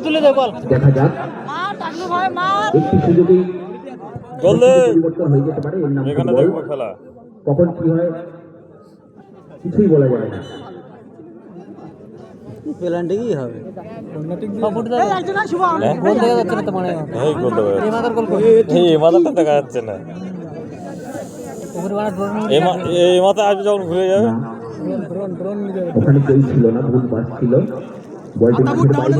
তুলে দে বল। দেখা যাক একটি সুযোগেই পরিবর্তন হয়ে যেতে পারে। এর নাম খেলা, কখন কি হয় কিছুই বলা যায় না। পেলান্টি কি হবে? গোল দেখা যাচ্ছে না তো মনে হয়। এই মাদার গোল কই? এই মাদারটা দেখা যাচ্ছে না। এই মাথা আসবে যখন ঘুরে যাবে। ওখানে কেউ ছিল না, ভুল পাস ছিল। বলটি মাঠের বাইরে।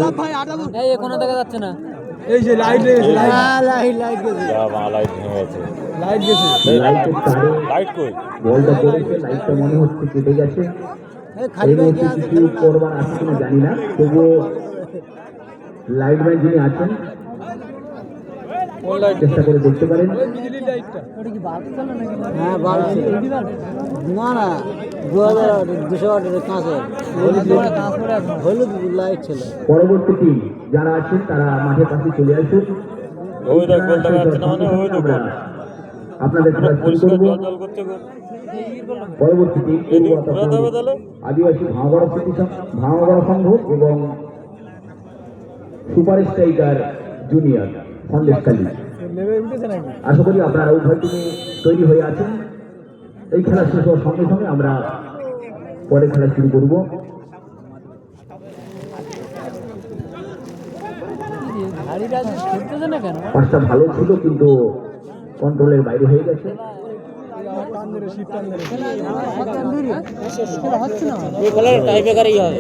এই এখনো দেখা যাচ্ছে না। এই যে লাইট গেছে, লাইট গেছে। লাইট ভেঙে গেছে। লাইট গেছে। লাইটের তারে লাইট কই? বলটা পড়েছে, লাইটটা মনে হচ্ছে কেটে গেছে। এই মুহূর্তে কিছু করবার আছে কিনা জানি না, তবুও লাইটম্যান যিনি আছেন চেষ্টা করে দেখতে পারেন। হ্যাঁ না না 2200 কাঁচের হলুদ লাইট ছিল। পরবর্তী টিম যারা আছেন তারা মাঠের পাশে চলে আসুন। আপনাদের খেলা শুরু করব। পরবর্তী টিম আদিবাসী ভাঙাগড়া সংঘ এবং সুপার স্ট্রাইকার জুনিয়র সন্দেশখালী। আশা করি আপনারা উভয় টিমে তৈরি হয়ে আছেন। এই খেলা শেষ হওয়ার সঙ্গে সঙ্গে আমরা পরে খেলা শুরু করব। পাঁচটা ভালো ছিল কিন্তু কন্ট্রোলের বাইরে হয়ে গেছে। টাই ব্রেকারই হবে।